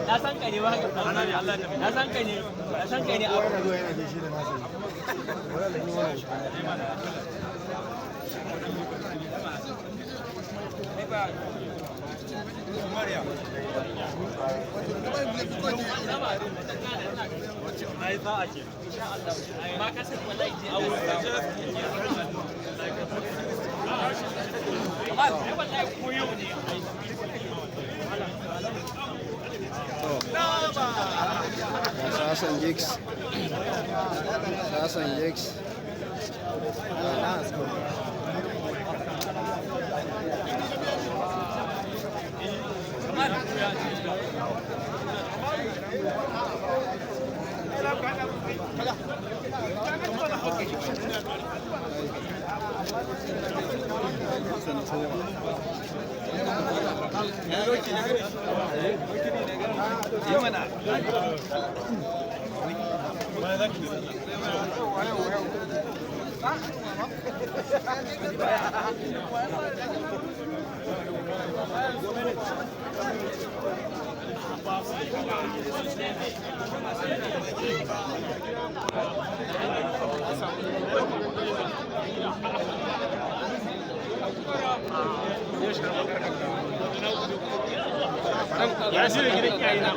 Na san kai ne ba na san kai ne Sasan Jigs. Sasan Jigs. Ya shirya gidan iyaye na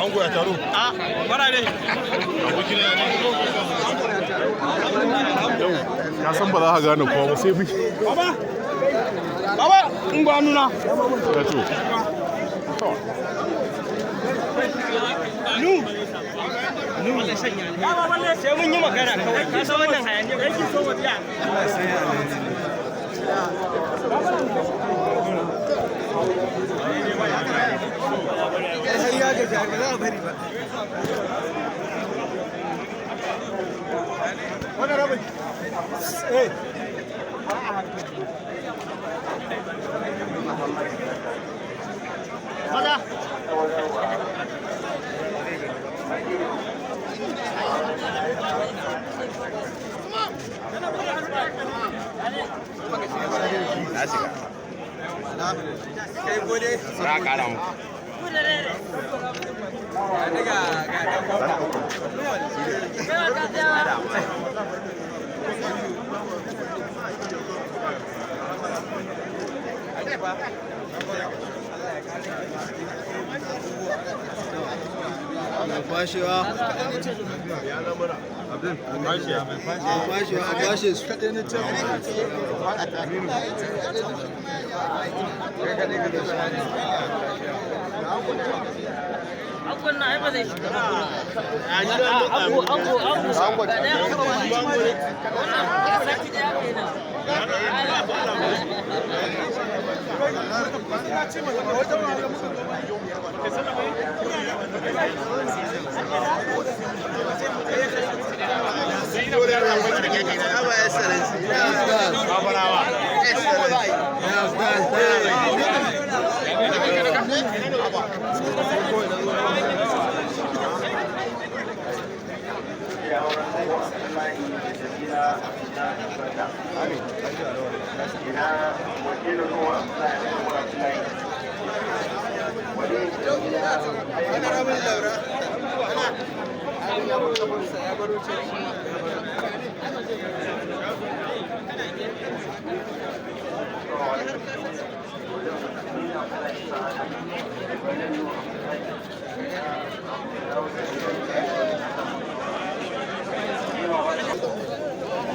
an goya taro a bara ne ya san ba za ka gane kowa ba sai bi baba in ba nuna ya to ya ba balle sai mun yi magana kawai ka san wannan hayaniya ba yake so wadiya Allah sai ya Kwashewa a kwashe su Angon na ba zai shiga ango da ɗaya ango wannan ya saki da yake nan Excellency.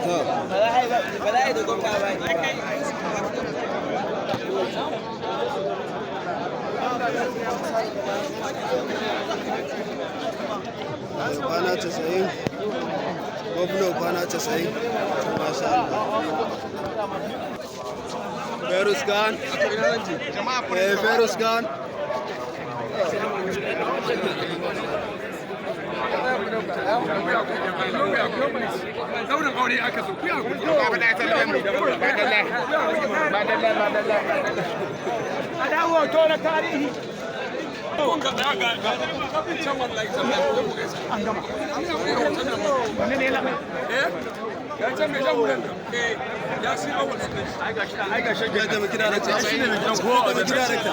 ba za a yi dogon ba kwana 90 gwamna kwana 90 masha Allah Ferus Khan Ferus Khan daurin aure aka zo kuya ku a dawo to na tarihi an gama wani ne la ya can mai jan wurin ya si awal su ai ga shi ga kira da ta shi ne mai gidan ko da kira da ta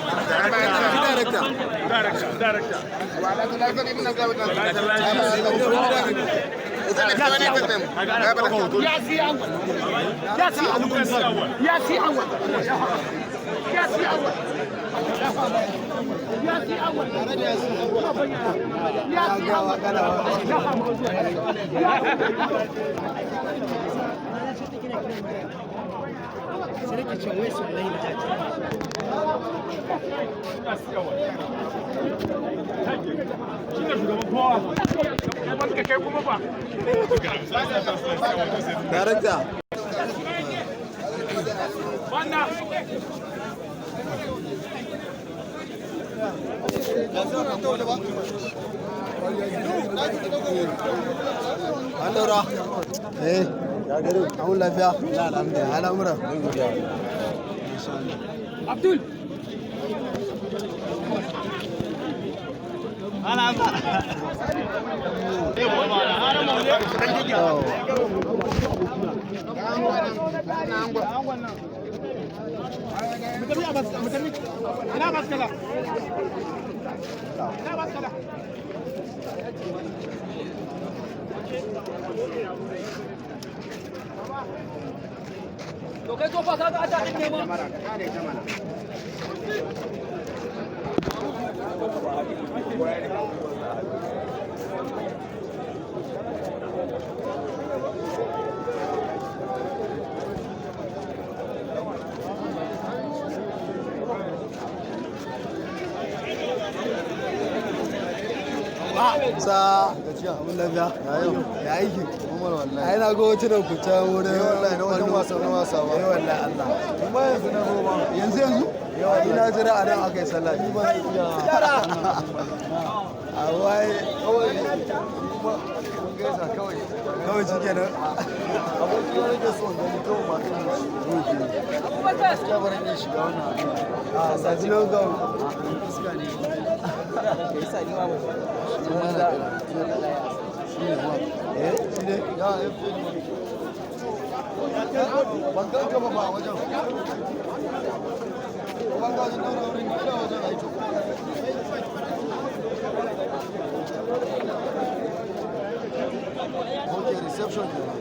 director Director. Allora. Ya gari, an lafiya? Alhamdulillah. Al'amura. Abdul sa gajiya abin lafiya ya aiki ai na go tunan ku ta wurin wallahi na wajen wasa ba wallahi Allah kuma yanzu na goma yanzu ina jira a nan aka yi sallah ni ba zai iya a wai kawai kuma kun gaisa kawai shi kenan abin da ya rage son gani kawai ba kan shi gaskiya ba rage shiga wannan a sabi logon iska ne ke isa ni ma ba shi ne ba shi ne ya ban ganka ba wajen ban ga wajen daura wurin gida wajen aiki ok reception ke nan